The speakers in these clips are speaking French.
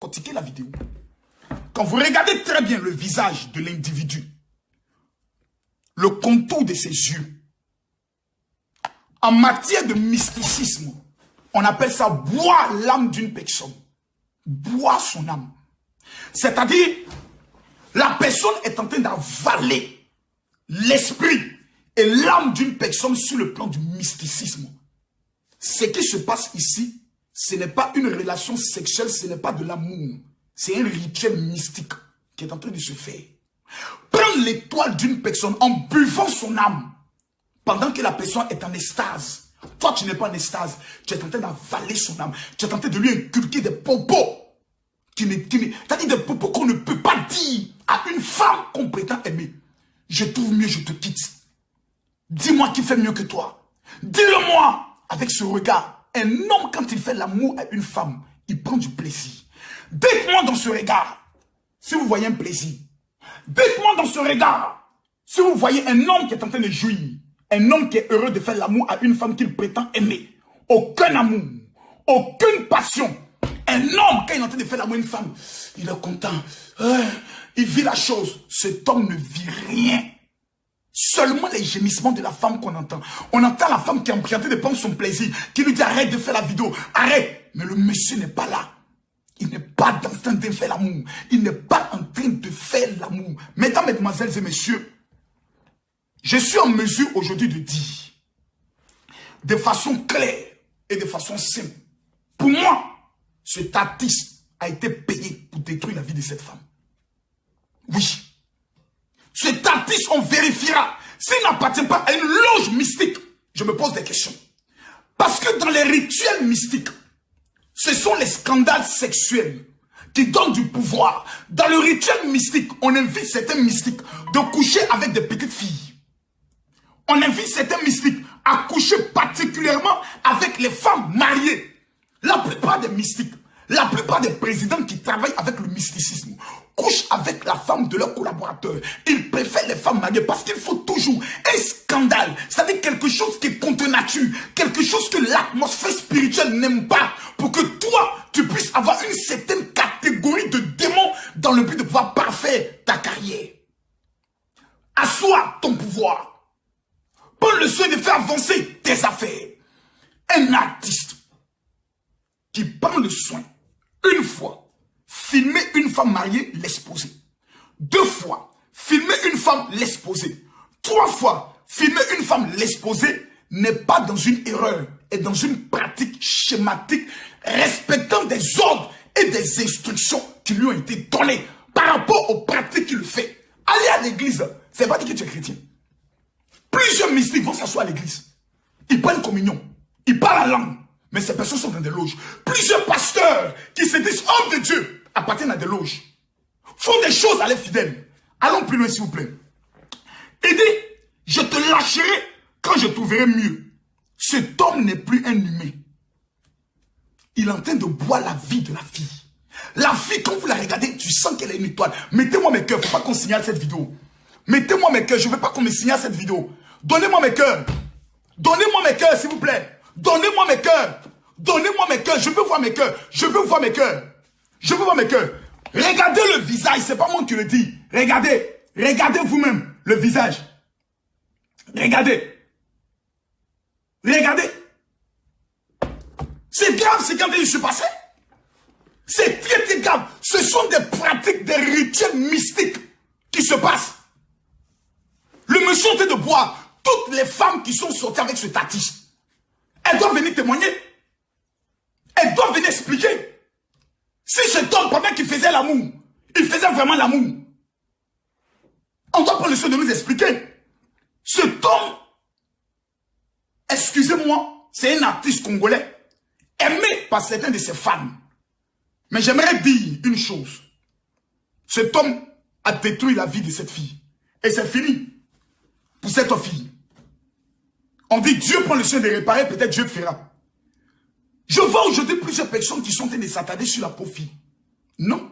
Cotiquez la vidéo. Quand vous regardez très bien le visage de l'individu, le contour de ses yeux, en matière de mysticisme, on appelle ça boire l'âme d'une personne. Boire son âme. C'est-à-dire, la personne est en train d'avaler l'esprit et l'âme d'une personne sur le plan du mysticisme. Ce qui se passe ici, ce n'est pas une relation sexuelle, ce n'est pas de l'amour. C'est un rituel mystique qui est en train de se faire. Prendre l'étoile d'une personne en buvant son âme pendant que la personne est en extase. Toi, tu n'es pas en extase. Tu es en train d'avaler son âme. Tu es en train de lui inculquer des propos. C'est-à-dire des propos qu'on ne peut pas dire à une femme qu'on prétend aimer. Je trouve mieux, je te quitte. Dis-moi qui fait mieux que toi. Dis-le-moi avec ce regard. Un homme, quand il fait l'amour à une femme, il prend du plaisir. Dites-moi dans ce regard, si vous voyez un plaisir. Dites-moi dans ce regard, si vous voyez un homme qui est en train de jouir, un homme qui est heureux de faire l'amour à une femme qu'il prétend aimer. Aucun amour, aucune passion. Un homme, quand il est en train de faire l'amour à une femme, il est content. Il vit la chose. Cet homme ne vit rien. Seulement les gémissements de la femme qu'on entend. On entend la femme qui est en train de prendre son plaisir, qui lui dit arrête de faire la vidéo, arrête. Mais le monsieur n'est pas là. Il n'est pas en train de faire l'amour. Il n'est pas en train de faire l'amour. Mesdames, mesdemoiselles et messieurs, je suis en mesure aujourd'hui de dire, de façon claire et de façon simple, pour moi, cet artiste a été payé pour détruire la vie de cette femme. Oui. Cet artiste, on vérifiera. S'il n'appartient pas à une loge mystique, je me pose des questions. Parce que dans les rituels mystiques, ce sont les scandales sexuels qui donnent du pouvoir. Dans le rituel mystique, on invite certains mystiques de coucher avec des petites filles. On invite certains mystiques à coucher particulièrement avec les femmes mariées. La plupart des mystiques, la plupart des présidents qui travaillent avec le mysticisme couchent avec la femme de leur collaborateur. Ils préfèrent les femmes mariées parce qu'il faut toujours un scandale. C'est-à-dire quelque chose qui est contre nature, quelque chose que l'atmosphère spirituelle n'aime pas, pour que toi, tu puisses avoir une certaine catégorie de démons dans le but de pouvoir parfaire ta carrière. Assois ton pouvoir. Prends le soin de faire avancer tes affaires. Un artiste qui prend le soin, une fois, filmer une femme mariée, l'exposer. 2 fois, filmer une femme, l'exposer. 3 fois, filmer une femme, l'exposer, n'est pas dans une erreur, est dans une pratique schématique, respectant des ordres et des instructions qui lui ont été données par rapport aux pratiques qu'il fait. Aller à l'église, c'est pas dire que tu es chrétien. Plusieurs mystiques vont s'asseoir à l'église. Ils prennent communion. Ils parlent la langue. Mais ces personnes sont dans des loges. Plusieurs pasteurs qui se disent hommes de Dieu appartiennent à des loges. Font des choses à les fidèles. Allons plus loin s'il vous plaît. Il dit, je te lâcherai quand je trouverai mieux. Cet homme n'est plus un humain. Il est en train de boire la vie de la fille. La fille, quand vous la regardez, tu sens qu'elle est une étoile. Mettez-moi mes cœurs, il ne faut pas qu'on signale cette vidéo. Mettez-moi mes cœurs, je ne veux pas qu'on me signale cette vidéo. Donnez-moi mes cœurs. Donnez-moi mes cœurs, s'il vous plaît. Donnez-moi mes cœurs. Donnez-moi mes cœurs. Je veux voir mes cœurs. Je veux voir mes cœurs. Je veux voir mes cœurs. Regardez le visage. C'est pas moi qui le dis. Regardez. Regardez vous-même le visage. Regardez. Regardez. C'est grave ce qui est en train de se passer. C'est très très grave. Ce sont des pratiques, des rituels mystiques qui se passent. Le monsieur est en train de boire. Toutes les femmes qui sont sorties avec cet artiste, elles doivent venir témoigner. Elles doivent venir expliquer. Si cet homme, pendant qu'il faisait l'amour, il faisait vraiment l'amour, on doit prendre le soin de nous expliquer. Cet homme, excusez-moi, c'est un artiste congolais, aimé par certains de ses fans. Mais j'aimerais dire une chose. Cet homme a détruit la vie de cette fille. Et c'est fini pour cette fille. On dit Dieu prend le soin de réparer, peut-être Dieu fera. Je vois aujourd'hui plusieurs personnes qui sont en train de s'attarder sur la pauvre fille. Non.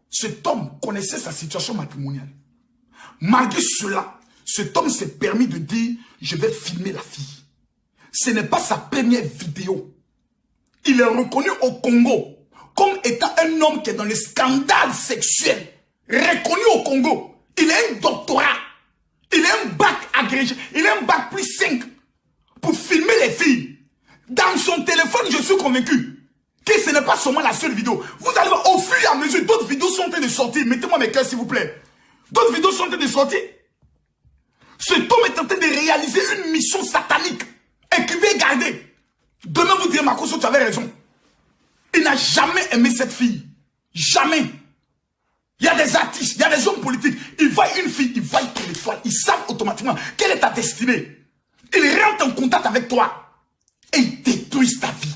Cet homme connaissait sa situation matrimoniale. Malgré cela, cet homme s'est permis de dire je vais filmer la fille. Ce n'est pas sa première vidéo. Il est reconnu au Congo comme étant un homme qui est dans les scandales sexuels, reconnu au Congo. Il a un doctorat, il a un bac agrégé, il a un bac plus 5 pour filmer les filles. Dans son téléphone, je suis convaincu que ce n'est pas seulement la seule vidéo. Vous allez voir, au fur et à mesure, d'autres vidéos sont en train de sortir. Mettez-moi mes cœurs, s'il vous plaît. D'autres vidéos sont en train de sortir. Cet homme est en train de réaliser une mission satanique. Écrivez, gardez. Demain, vous direz, Makosso, tu avais raison. Il n'a jamais aimé cette fille. Jamais. Il y a des artistes, il y a des hommes politiques. Ils voient une fille, ils voient ton étoile. Ils savent automatiquement quelle est ta destinée. Ils rentrent en contact avec toi. Et ils détruisent ta vie.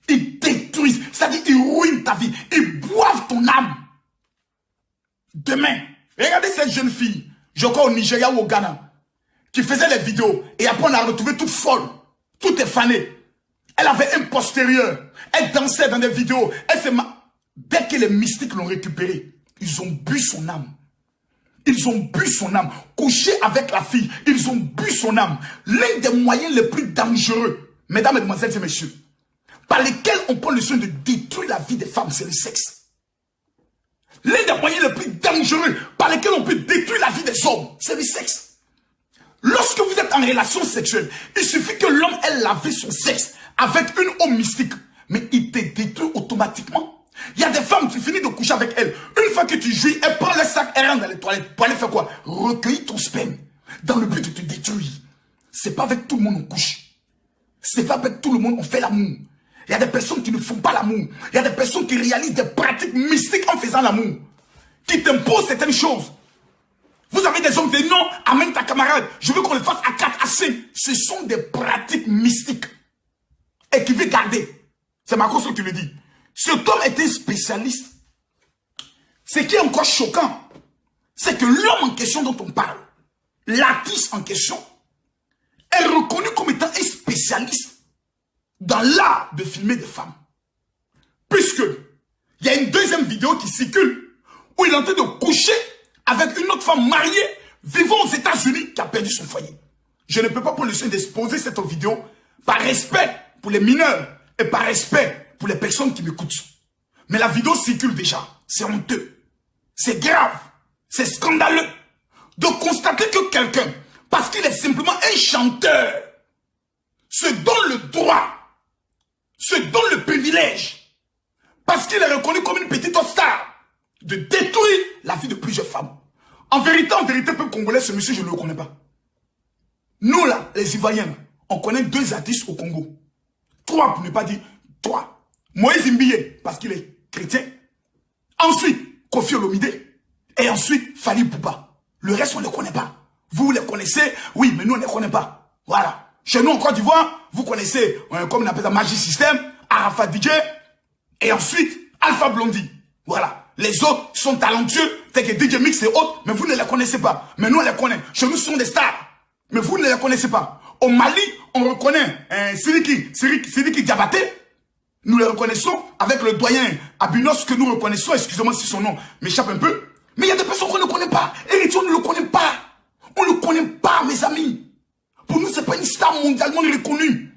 Ils détruisent. C'est-à-dire, ils ruinent ta vie. Ils boivent ton âme. Demain, regardez cette jeune fille, je crois au Nigeria ou au Ghana, qui faisait les vidéos. Et après, on l'a retrouvée toute folle. Tout effanée. Elle avait un postérieur. Elle dansait dans des vidéos. Elle s'est Dès que les mystiques l'ont récupérée, ils ont bu son âme. Ils ont bu son âme. Couché avec la fille, ils ont bu son âme. L'un des moyens les plus dangereux, mesdames, mesdemoiselles et messieurs, par lesquels on prend le soin de détruire la vie des femmes, c'est le sexe. L'un des moyens les plus dangereux par lesquels on peut détruire la vie des hommes, c'est le sexe. Lorsque vous êtes en relation sexuelle, il suffit que l'homme ait lavé son sexe avec une eau mystique, mais il te détruit automatiquement. Il y a des femmes, tu finis de coucher avec elles. Une fois que tu jouis, elle prend le sac, elle rentre dans les toilettes pour aller faire quoi? Recueillir ton sperme dans le but de te détruire. C'est pas avec tout le monde on couche. C'est pas avec tout le monde on fait l'amour. Il y a des personnes qui ne font pas l'amour. Il y a des personnes qui réalisent des pratiques mystiques en faisant l'amour. Qui t'imposent certaines choses. Vous avez des hommes qui disent non, amène ta camarade. Je veux qu'on le fasse à 4, à 5. Ce sont des pratiques mystiques. Et qui veut garder. C'est Makosso qui le dit. Cet homme était spécialiste. Ce qui est encore choquant, c'est que l'homme en question dont on parle, l'artiste en question, est reconnu comme étant un spécialiste dans l'art de filmer des femmes. Puisque il y a une deuxième vidéo qui circule où il est en train de coucher avec une autre femme mariée vivant aux États-Unis qui a perdu son foyer. Je ne peux pas prendre le soin d'exposer cette vidéo par respect pour les mineurs et par respect pour les personnes qui m'écoutent. Mais la vidéo circule déjà. C'est honteux. C'est grave. C'est scandaleux de constater que quelqu'un, parce qu'il est simplement un chanteur, se donne le droit, se donne le privilège, parce qu'il est reconnu comme une petite star, de détruire la vie de plusieurs femmes. En vérité, peuple congolais, ce monsieur, je ne le connais pas. Nous, là, les Ivoiriens, on connaît 2 artistes au Congo. 3, pour ne pas dire 3. Moïse Mbiye, parce qu'il est chrétien. Ensuite, Kofi Olomide. Et ensuite, Fali Poupa. Le reste, on ne les connaît pas. Vous les connaissez, oui, mais nous, on ne les connaît pas. Voilà. Chez nous, en Côte d'Ivoire, vous connaissez, comme on appelle ça, Magic System, Arafat DJ, et ensuite, Alpha Blondie. Voilà. Les autres sont talentueux, tels que DJ Mix et autres, mais vous ne les connaissez pas. Mais nous, on les connaît. Chez nous, ce sont des stars. Mais vous ne les connaissez pas. Au Mali, on reconnaît Sidiki Diabaté. Nous le reconnaissons avec le doyen Abinos que nous reconnaissons, excusez-moi si son nom m'échappe un peu. Mais il y a des personnes qu'on ne connaît pas. Héritier, on ne le connaît pas. On ne le connaît pas, mes amis. Pour nous, ce n'est pas une star mondialement reconnue.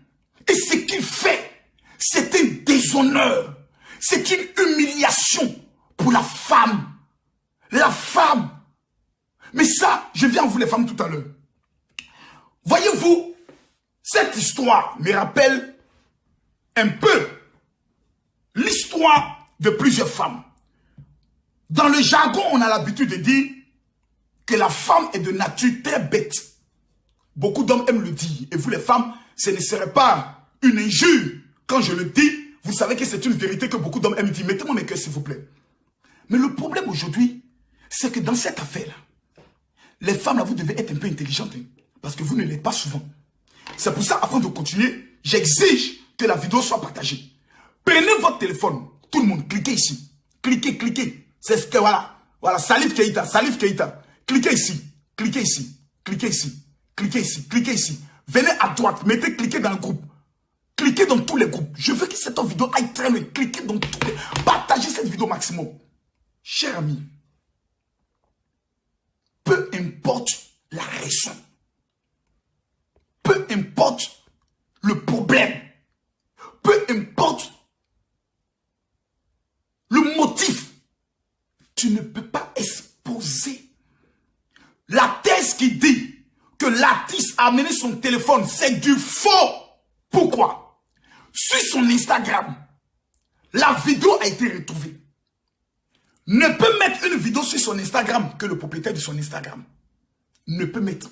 Et ce qu'il fait, c'est un déshonneur. C'est une humiliation pour la femme. La femme. Mais ça, je viens à vous les femmes tout à l'heure. Voyez-vous, cette histoire me rappelle un peu l'histoire de plusieurs femmes. Dans le jargon, on a l'habitude de dire que la femme est de nature très bête. Beaucoup d'hommes aiment le dire. Et vous les femmes, ce ne serait pas une injure. Quand je le dis, vous savez que c'est une vérité que beaucoup d'hommes aiment dire. Mettez-moi mes cœurs, s'il vous plaît. Mais le problème aujourd'hui, c'est que dans cette affaire-là, les femmes, là, vous devez être un peu intelligentes. Hein, parce que vous ne l'êtes pas souvent. C'est pour ça, avant de continuer, j'exige que la vidéo soit partagée. Prenez votre téléphone. Tout le monde, cliquez ici. Cliquez, cliquez. C'est ce que, voilà. Voilà, Salif Keita, Salif Keita. Cliquez ici. Cliquez ici. Cliquez ici. Cliquez ici. Cliquez ici. Venez à droite. Mettez, cliquez dans le groupe. Cliquez dans tous les groupes. Je veux que cette vidéo aille très loin. Cliquez dans tous les... Partagez cette vidéo maximum. Cher ami, peu importe la raison, peu importe le problème, peu importe motif. Tu ne peux pas exposer. La thèse qui dit que l'artiste a amené son téléphone, c'est du faux. Pourquoi? Sur son Instagram, la vidéo a été retrouvée. Ne peut mettre une vidéo sur son Instagram que le propriétaire de son Instagram ne peut mettre.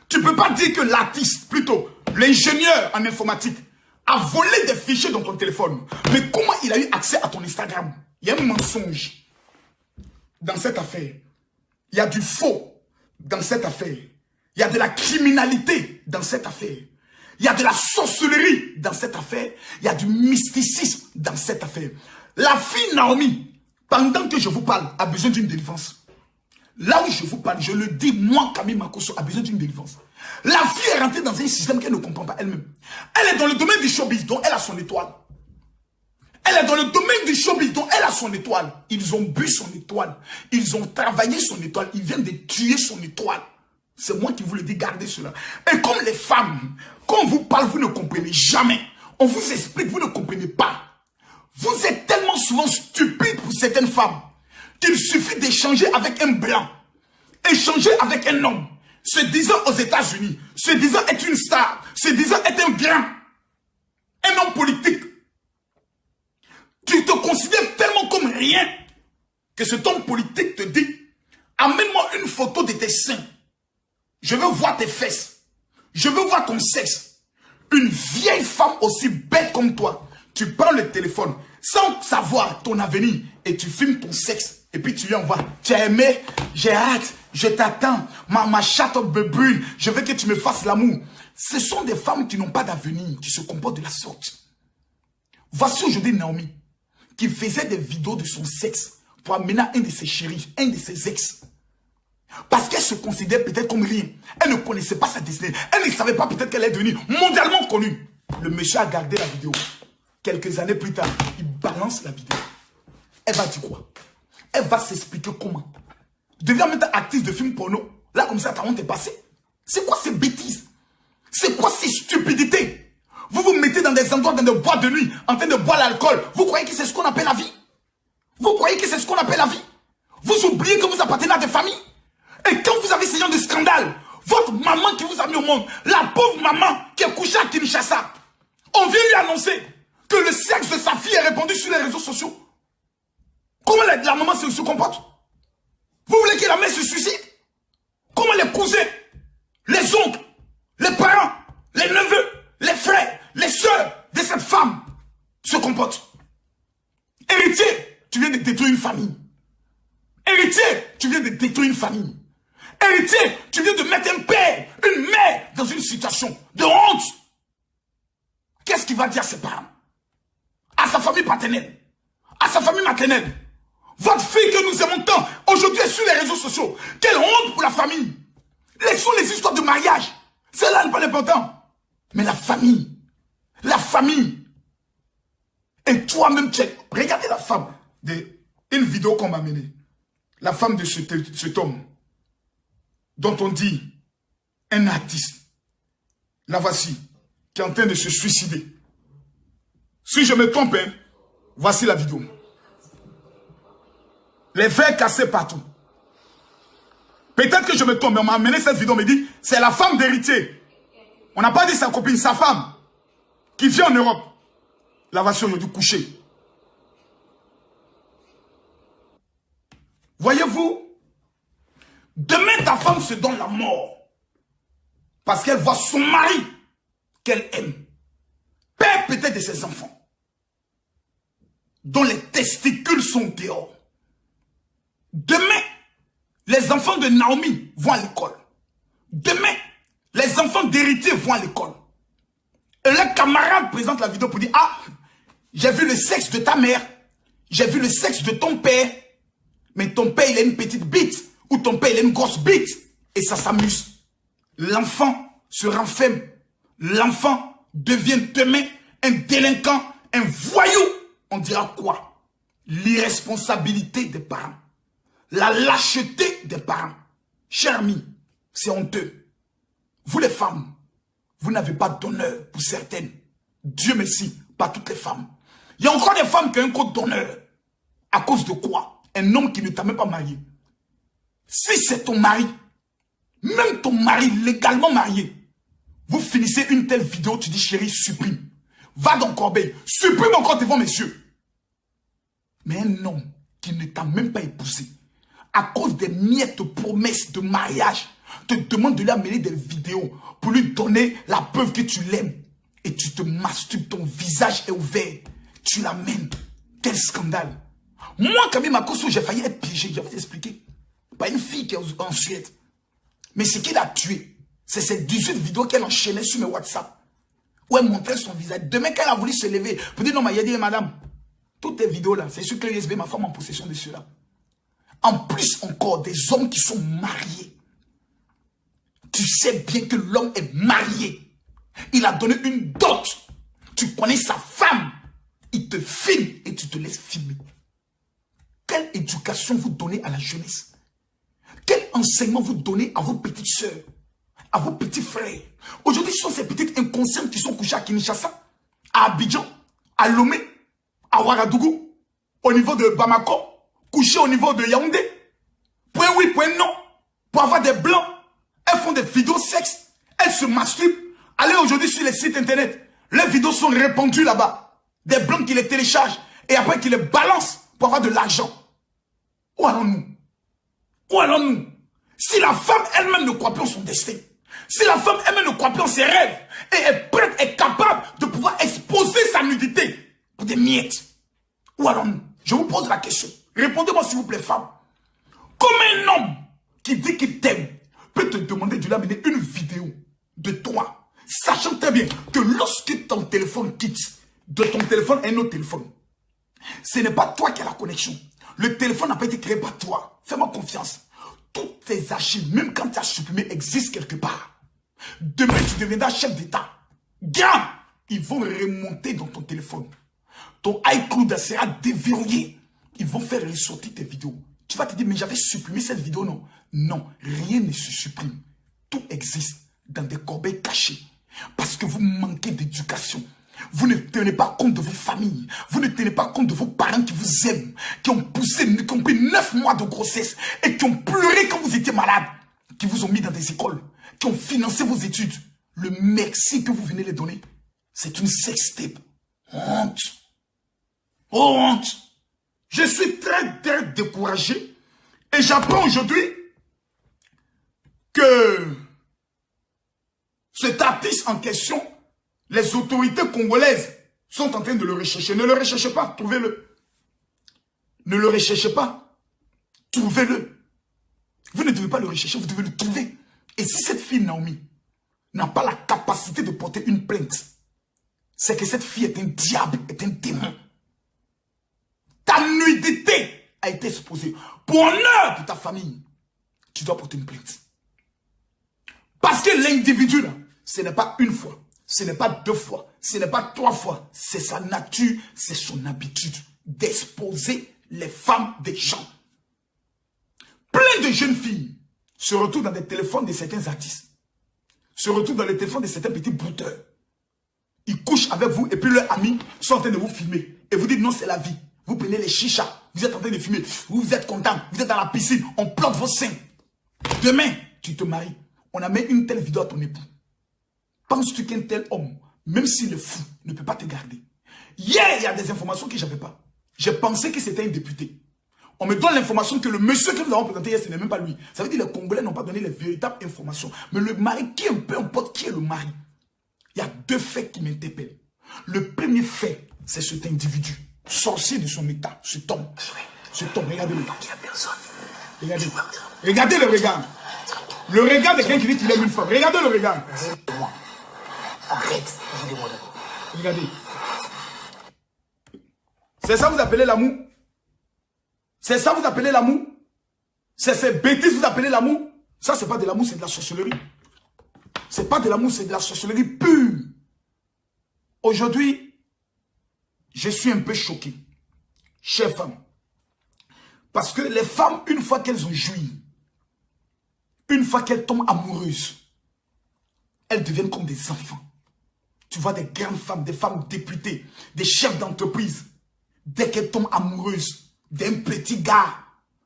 Tu ne peux pas dire que l'artiste, plutôt l'ingénieur en informatique, a volé des fichiers dans ton téléphone. Mais comment il a eu accès à ton Instagram? Il y a un mensonge dans cette affaire. Il y a du faux dans cette affaire. Il y a de la criminalité dans cette affaire. Il y a de la sorcellerie dans cette affaire. Il y a du mysticisme dans cette affaire. La fille Naomi, pendant que je vous parle, a besoin d'une délivrance. Là où je vous parle, je le dis, moi, Camille Makosso, a besoin d'une délivrance. La fille est rentrée dans un système qu'elle ne comprend pas elle-même. Elle est dans le domaine du showbiz, dont elle a son étoile. Elle est dans le domaine du showbiz, dont elle a son étoile. Ils ont bu son étoile. Ils ont travaillé son étoile. Ils viennent de tuer son étoile. C'est moi qui vous le dis, gardez cela. Et comme les femmes, quand on vous parle, vous ne comprenez jamais. On vous explique, vous ne comprenez pas. Vous êtes tellement souvent stupide pour certaines femmes qu'il suffit d'échanger avec un blanc, échanger avec un homme, se disant aux États-Unis, se disant être une star, se disant être un grand, un homme politique. Tu te considères tellement comme rien que cet homme politique te dit, amène-moi une photo de tes seins. Je veux voir tes fesses. Je veux voir ton sexe. Une vieille femme aussi belle comme toi, tu prends le téléphone sans savoir ton avenir et tu filmes ton sexe. Et puis tu lui envoies, tu as aimé, j'ai hâte, je t'attends, ma chatte brune, je veux que tu me fasses l'amour. Ce sont des femmes qui n'ont pas d'avenir, qui se comportent de la sorte. Voici aujourd'hui Naomi, qui faisait des vidéos de son sexe pour amener un de ses chéris, un de ses ex. Parce qu'elle se considère peut-être comme rien. Elle ne connaissait pas sa destinée. Elle ne savait pas peut-être qu'elle est devenue mondialement connue. Le monsieur a gardé la vidéo. Quelques années plus tard, il balance la vidéo. Elle va dire quoi? Elle va s'expliquer comment. Devient maintenant actrice de film porno. Là, comme ça, ta honte est passée. C'est quoi ces bêtises? C'est quoi ces stupidités? Vous vous mettez dans des endroits, dans des boîtes de nuit, en train de boire l'alcool. Vous croyez que c'est ce qu'on appelle la vie? Vous croyez que c'est ce qu'on appelle la vie? Vous oubliez que vous appartenez à des familles? Et quand vous avez ce genre de scandale, votre maman qui vous a mis au monde, la pauvre maman qui est couchée à Kinshasa, on vient lui annoncer que le sexe de sa fille est répandu sur les réseaux sociaux. Comment la maman se comporte? Vous voulez que la mère se suicide? Comment les cousins, les oncles, les parents, les neveux, les frères, les sœurs de cette femme se comportent? Héritier, tu viens de détruire une famille. Héritier, tu viens de détruire une famille. Héritier, tu viens de mettre un père, une mère dans une situation de honte. Qu'est-ce qu'il va dire à ses parents? À sa famille paternelle? À sa famille maternelle? Votre fille que nous aimons tant, aujourd'hui est sur les réseaux sociaux. Quelle honte pour la famille. Laissons les histoires de mariage. C'est là n'est pas important. Mais la famille. La famille. Et toi-même, regardez la femme. Une vidéo qu'on m'a menée. La femme de cet homme. Dont on dit un artiste. La voici. Qui est en train de se suicider. Si je me trompe, hein, voici la vidéo. Les verres cassés partout. Peut-être que je me trompe, mais on m'a amené cette vidéo, on me dit, c'est la femme d'héritier. On n'a pas dit sa copine, sa femme, qui vit en Europe. La voici aujourd'hui couchée. Voyez-vous, demain ta femme se donne la mort. Parce qu'elle voit son mari qu'elle aime. Père peut-être de ses enfants. Dont les testicules sont dehors. Demain, les enfants de Naomi vont à l'école. Demain, les enfants d'héritiers vont à l'école. Et le camarade présente la vidéo pour dire, ah, j'ai vu le sexe de ta mère, j'ai vu le sexe de ton père, mais ton père il a une petite bite, ou ton père il a une grosse bite, et ça s'amuse. L'enfant se renferme, l'enfant devient demain un délinquant, un voyou. On dira quoi? L'irresponsabilité des parents. La lâcheté des parents. Chers amis, c'est honteux. Vous les femmes, vous n'avez pas d'honneur pour certaines. Dieu merci, pas toutes les femmes. Il y a encore des femmes qui ont un code d'honneur. À cause de quoi? Un homme qui ne t'a même pas marié. Si c'est ton mari, même ton mari légalement marié, vous finissez une telle vidéo, tu dis chérie, supprime. Va dans Corbeil, supprime encore devant mes yeux. Mais un homme qui ne t'a même pas épousé, à cause des miettes de promesses de mariage, te demande de lui amener des vidéos pour lui donner la preuve que tu l'aimes. Et tu te masturbes, ton visage est ouvert. Tu l'amènes. Quel scandale. Moi, quand même, à cause où j'ai failli être piégé, je vais vous expliquer. Pas une fille qui est en Suède. Mais ce qui l'a tué, c'est ces 18 vidéos qu'elle enchaînait sur mes WhatsApp. Où elle montrait son visage. Demain, quand elle a voulu se lever, pour dire non, mais il a dit, madame, toutes tes vidéos là, c'est sur clé USB, ma femme en possession de cela. En plus encore, des hommes qui sont mariés. Tu sais bien que l'homme est marié. Il a donné une dot. Tu connais sa femme. Il te filme et tu te laisses filmer. Quelle éducation vous donnez à la jeunesse? Quel enseignement vous donnez à vos petites sœurs, à vos petits frères? Aujourd'hui, ce sont ces petites inconscientes qui sont couchées à Kinshasa, à Abidjan, à Lomé, à Ouagadougou, au niveau de Bamako, couchées au niveau de Yaoundé. Point oui, point non. Pour avoir des blancs, elles font des vidéos sexes, elles se masturbent. Allez aujourd'hui sur les sites internet, les vidéos sont répandues là-bas. Des blancs qui les téléchargent et après qui les balancent pour avoir de l'argent. Où allons-nous? Où allons-nous? Si la femme elle-même ne croit plus en son destin, si la femme elle-même ne croit plus en ses rêves, et est prête, est capable de pouvoir exposer sa nudité pour des miettes, où allons-nous? Je vous pose la question. Répondez-moi s'il vous plaît, femme. Comme un homme qui dit qu'il t'aime peut te demander de lui amener une vidéo de toi, sachant très bien que lorsque ton téléphone quitte de ton téléphone à un autre téléphone, ce n'est pas toi qui as la connexion. Le téléphone n'a pas été créé par toi. Fais-moi confiance. Toutes tes archives, même quand tu as supprimé, existent quelque part. Demain, tu deviendras chef d'État. Gain, ils vont remonter dans ton téléphone. Ton iCloud sera déverrouillé. Ils vont faire ressortir tes vidéos. Tu vas te dire, mais j'avais supprimé cette vidéo, non? Non, rien ne se supprime. Tout existe dans des corbeilles cachées. Parce que vous manquez d'éducation. Vous ne tenez pas compte de vos familles. Vous ne tenez pas compte de vos parents qui vous aiment, qui ont poussé, qui ont pris 9 mois de grossesse et qui ont pleuré quand vous étiez malade, qui vous ont mis dans des écoles, qui ont financé vos études. Le merci que vous venez les donner, c'est une sextape. Honte. Oh, honte. Je suis très, très découragé et j'apprends aujourd'hui que cet artiste en question, les autorités congolaises sont en train de le rechercher. Ne le recherchez pas, trouvez-le. Ne le recherchez pas, trouvez-le. Vous ne devez pas le rechercher, vous devez le trouver. Et si cette fille, Naomi, n'a pas la capacité de porter une plainte, c'est que cette fille est un diable, est un démon. Ta nudité a été exposée. Pour honneur de ta famille, tu dois porter une plainte. Parce que l'individu, là, ce n'est pas une fois. Ce n'est pas 2 fois, ce n'est pas 3 fois. C'est sa nature, c'est son habitude d'exposer les femmes des gens. Plein de jeunes filles se retrouvent dans les téléphones de certains artistes. Se retrouvent dans les téléphones de certains petits brouteurs. Ils couchent avec vous et puis leurs amis sont en train de vous filmer. Et vous dites non, c'est la vie. Vous prenez les chichas, vous êtes en train de filmer. Vous êtes content, vous êtes dans la piscine, on plante vos seins. Demain, tu te maries. On a mis une telle vidéo à ton époux. Penses-tu qu'un tel homme, même s'il est fou, ne peut pas te garder? Hier, il y a des informations que je n'avais pas. J'ai pensé que c'était un député. On me donne l'information que le monsieur que nous avons présenté hier, ce n'est même pas lui. Ça veut dire que les Congolais n'ont pas donné les véritables informations. Mais le mari, qui est peu importe qui est le mari, il y a 2 faits qui m'interpellent. Le premier fait, c'est cet individu, sorcier de son état, cet homme. Cet homme, regardez-le. Regardez. Regardez le regard. Le regard de quelqu'un qui dit qu'il aime une femme. Regardez le regard. Arrête, regardez. C'est ça vous appelez l'amour? C'est ça vous appelez l'amour? C'est ces bêtises vous appelez l'amour? Ça c'est pas de l'amour, c'est de la sorcellerie. C'est pas de l'amour, c'est de la sorcellerie pure. Aujourd'hui, je suis un peu choqué, chères femmes. Parce que les femmes, une fois qu'elles ont joui, une fois qu'elles tombent amoureuses, elles deviennent comme des enfants. Tu vois des grandes femmes, des femmes députées, des chefs d'entreprise. Dès qu'elles tombent amoureuses d'un petit gars,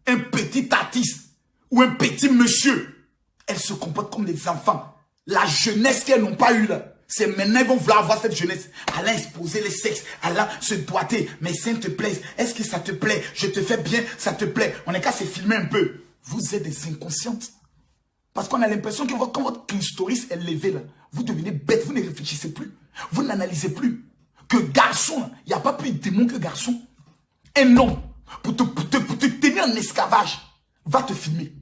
un petit artiste ou un petit monsieur. Elles se comportent comme des enfants. La jeunesse qu'elles n'ont pas eue là, c'est maintenant ils vont vouloir avoir cette jeunesse. Allant exposer les sexes, allant se doiter. Mais ça te plaît, est-ce que ça te plaît? Je te fais bien, ça te plaît. On est qu'à se filmer un peu. Vous êtes des inconscientes. Parce qu'on a l'impression que quand votre clitoris est levé là, vous devenez bête, vous ne réfléchissez plus. Vous n'analysez plus. Que garçon, il n'y a pas plus de démon que garçon. Un homme, pour te tenir en esclavage, va te filmer.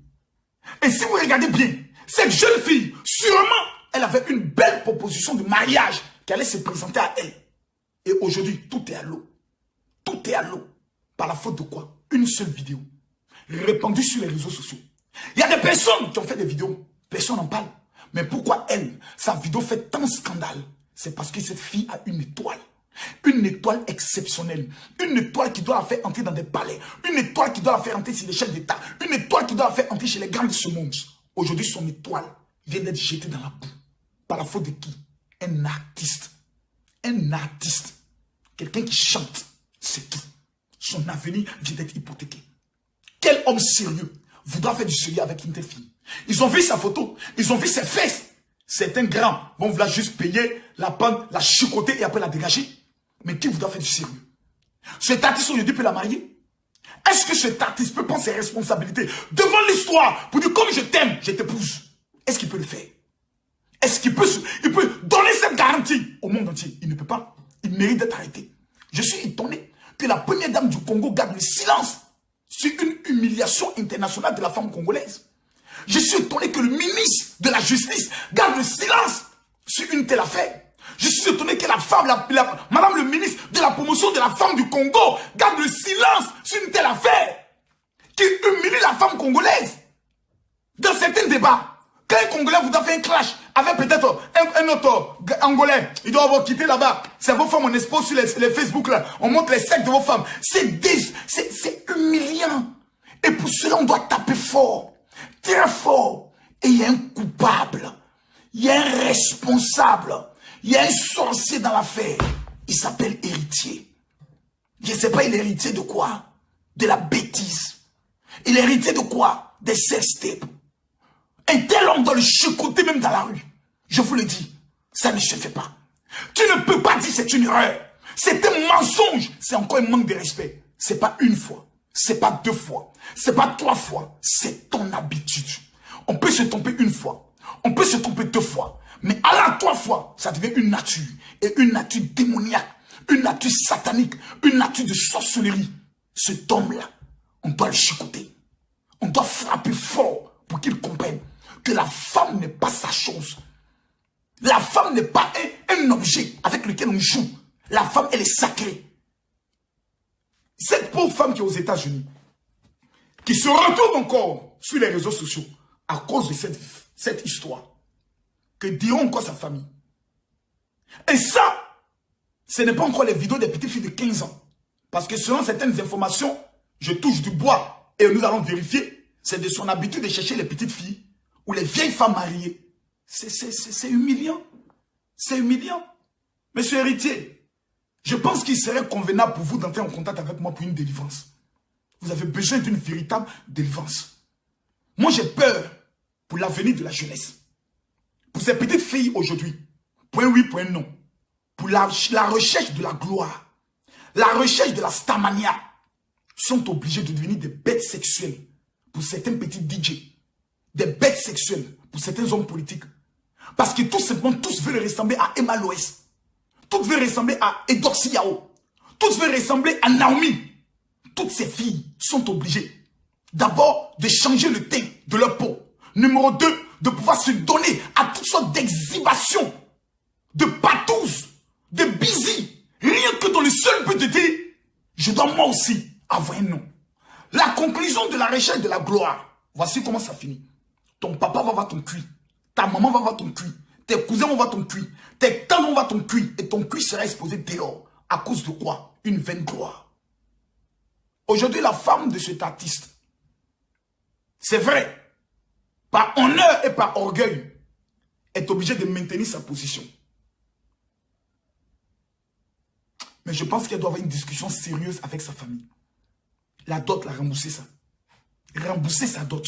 Et si vous regardez bien, cette jeune fille, sûrement, elle avait une belle proposition de mariage qui allait se présenter à elle. Et aujourd'hui, tout est à l'eau. Tout est à l'eau. Par la faute de quoi? Une seule vidéo, répandue sur les réseaux sociaux. Il y a des personnes qui ont fait des vidéos. Personne n'en parle. Mais pourquoi elle, sa vidéo fait tant de scandale? C'est parce que cette fille a une étoile. Une étoile exceptionnelle. Une étoile qui doit la faire entrer dans des palais. Une étoile qui doit la faire entrer sur les chefs d'État. Une étoile qui doit la faire entrer chez les grands de ce monde. Aujourd'hui, son étoile vient d'être jetée dans la boue. Par la faute de qui? Un artiste. Un artiste. Quelqu'un qui chante. C'est tout. Son avenir vient d'être hypothéqué. Quel homme sérieux voudra faire du sérieux avec une telle fille? Ils ont vu sa photo. Ils ont vu ses fesses. Certains grands vont vouloir juste payer, la prendre, la chicoter et après la dégager. Mais qui voudra faire du sérieux? Cet artiste aujourd'hui peut la marier? Est-ce que cet artiste peut prendre ses responsabilités devant l'histoire pour dire comme je t'aime, je t'épouse? Est-ce qu'il peut le faire? Est-ce qu'il peut donner cette garantie au monde entier? Il ne peut pas. Il mérite d'être arrêté. Je suis étonné que la première dame du Congo garde le silence sur une humiliation internationale de la femme congolaise. Je suis étonné que le ministre de la Justice garde le silence sur une telle affaire. Je suis étonné que la femme, madame le ministre de la promotion de la femme du Congo garde le silence sur une telle affaire qui humilie la femme congolaise. Dans certains débats, quand un Congolais voudra faire un clash avec peut-être un autre Angolais, il doit avoir quitté là-bas. C'est vos femmes, on expose sur les Facebook là, on montre les secs de vos femmes. C'est humiliant. Et pour cela, on doit taper fort, très fort. Et il y a un coupable, il y a un responsable. Il y a un sorcier dans l'affaire. Il s'appelle héritier. Je ne sais pas, il est héritier de quoi? De la bêtise. Il est héritier de quoi? Des sex-tapes. Un tel homme doit le chicoter même dans la rue. Je vous le dis, ça ne se fait pas. Tu ne peux pas dire c'est une erreur. C'est un mensonge. C'est encore un manque de respect. C'est pas une fois. C'est pas deux fois. C'est pas trois fois. C'est ton habitude. On peut se tromper une fois. On peut se tromper deux fois. Mais à la trois fois, ça devient une nature. Et une nature démoniaque. Une nature satanique. Une nature de sorcellerie. Cet homme-là, on doit le chicoter. On doit frapper fort pour qu'il comprenne que la femme n'est pas sa chose. La femme n'est pas un objet avec lequel on joue. La femme, elle est sacrée. Cette pauvre femme qui est aux États-Unis, qui se retrouve encore sur les réseaux sociaux à cause de cette histoire, que diront encore sa famille. Et ça, ce n'est pas encore les vidéos des petites filles de 15 ans. Parce que selon certaines informations, je touche du bois et nous allons vérifier. C'est de son habitude de chercher les petites filles ou les vieilles femmes mariées. C'est humiliant. C'est humiliant. Monsieur Héritier, je pense qu'il serait convenable pour vous d'entrer en contact avec moi pour une délivrance. Vous avez besoin d'une véritable délivrance. Moi, j'ai peur pour l'avenir de la jeunesse. Pour ces petites filles aujourd'hui, point oui, point non, pour la recherche de la gloire, la recherche de la starmania, sont obligés de devenir des bêtes sexuelles pour certains petits DJ, des bêtes sexuelles pour certains hommes politiques. Parce que tout simplement, tous veulent ressembler à Emma Loès, tous veulent ressembler à Edoxy Yao, tous veulent ressembler à Naomi. Toutes ces filles sont obligées d'abord de changer le teint de leur peau. Numéro 2, de pouvoir se donner à toutes sortes d'exhibations, de patous, de busy, rien que dans le seul but de dire, je dois moi aussi avoir un nom. La conclusion de la recherche de la gloire, voici comment ça finit. Ton papa va voir ton cul, ta maman va voir ton cul, tes cousins vont voir ton cul, tes tantes vont voir ton cul, et ton cul sera exposé dehors. À cause de quoi? Une vaine gloire. Aujourd'hui, la femme de cet artiste, c'est vrai, par honneur et par orgueil, est obligée de maintenir sa position. Mais je pense qu'elle doit avoir une discussion sérieuse avec sa famille. La dot, la rembourser ça. Rembourser sa dot.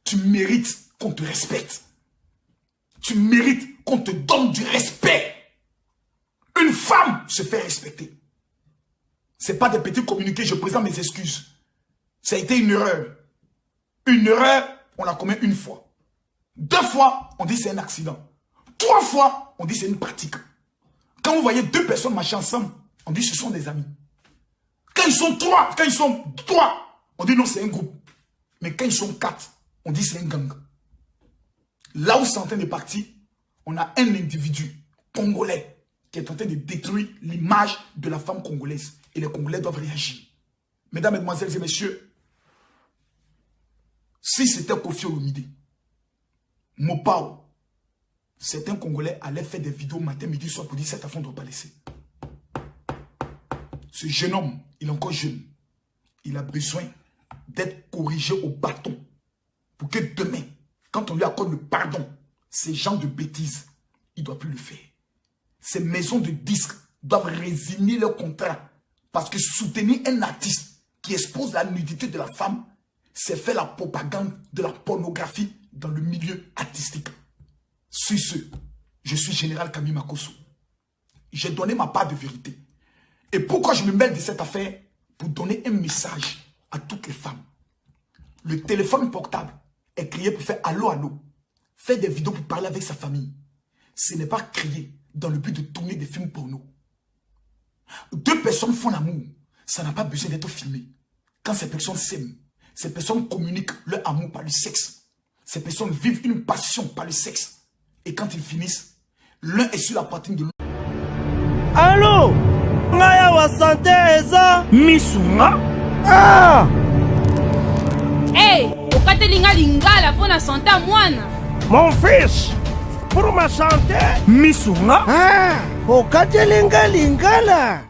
Tu mérites qu'on te respecte. Tu mérites qu'on te donne du respect. Une femme se fait respecter. Ce n'est pas des petits communiqués, je présente mes excuses. Ça a été une erreur. Une erreur, on la commet une fois. 2 fois, on dit c'est un accident. 3 fois, on dit c'est une pratique. Quand vous voyez 2 personnes marcher ensemble, on dit ce sont des amis. Quand ils sont 3, on dit non, c'est un groupe. Mais quand ils sont 4, on dit c'est un gang. Là où c'est en train de partir, on a un individu congolais qui est en train de détruire l'image de la femme congolaise. Et les Congolais doivent réagir. Mesdames, Mesdemoiselles et Messieurs, si c'était Kofi Olomide, Mopao, certains Congolais allaient faire des vidéos matin, midi, soir pour dire cette affaire ne doit pas laisser. Ce jeune homme, il est encore jeune. Il a besoin d'être corrigé au bâton pour que demain, quand on lui accorde le pardon, ces gens de bêtises, il ne doit plus le faire. Ces maisons de disques doivent résigner leur contrat parce que soutenir un artiste qui expose la nudité de la femme, c'est faire la propagande de la pornographie dans le milieu artistique. Sur ce, je suis général Camille Makosso. J'ai donné ma part de vérité. Et pourquoi je me mêle de cette affaire? Pour donner un message à toutes les femmes. Le téléphone portable est créé pour faire allô, allô. Faire des vidéos pour parler avec sa famille. Ce n'est pas créé dans le but de tourner des films porno. 2 personnes font l'amour. Ça n'a pas besoin d'être filmé. Quand ces personnes s'aiment, ces personnes communiquent leur amour par le sexe. Ces personnes vivent une passion par le sexe. Et quand ils finissent, l'un est sur la poitrine de l'autre. Allô? Ngaya wa santé eza Misunga? Ah! Hey, okatelinga lingala pour la santé à mwana. Mon fils, pour ma santé, Misunga? Ah, okatelinga lingala.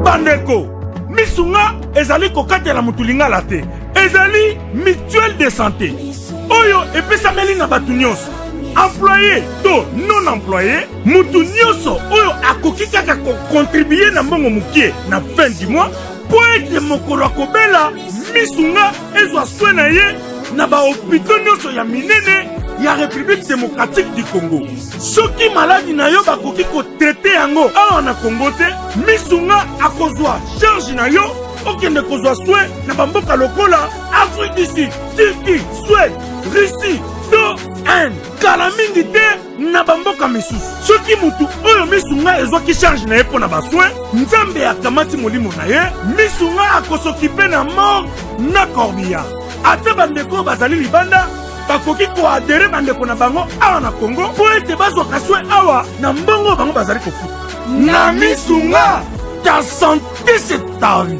Bandeko, Misunga ezali kokatela mutu lingala te. Ezali mutuelle de santé. Oyo epesameli na batu nyonso. Employé to non employé, mutu nyonso oyo akoki kaka ko contribuer na mbongo mukie na fin du mois po ete mokolo akobela Misunga ezwa soin na ye na ba hôpitaux nyonso ya minene ya République démocratique du Congo. Soki maladi na yo bakoki ko traiter yango awa na Congo te, Misunga akozwa charge na yo okende kozwa soin na bamboka lokola Afrique du Sud, Turquie, Suède, Russie, to Inde. Kala mingi te na bamboka misusu. Soki mutu oyo Misunga ezwaki charge na ye pona baswe, Nzambe akamati molimo na ye, Misunga akosokipe na mort na corbillard. Ate bandeko bazali libanda, bakoki koadere bandeko na bango awa na Congo po ete bazwa kaswe awa na mbongo bango bazali kofuta. Na Misunga, ta santé c'est ta vie.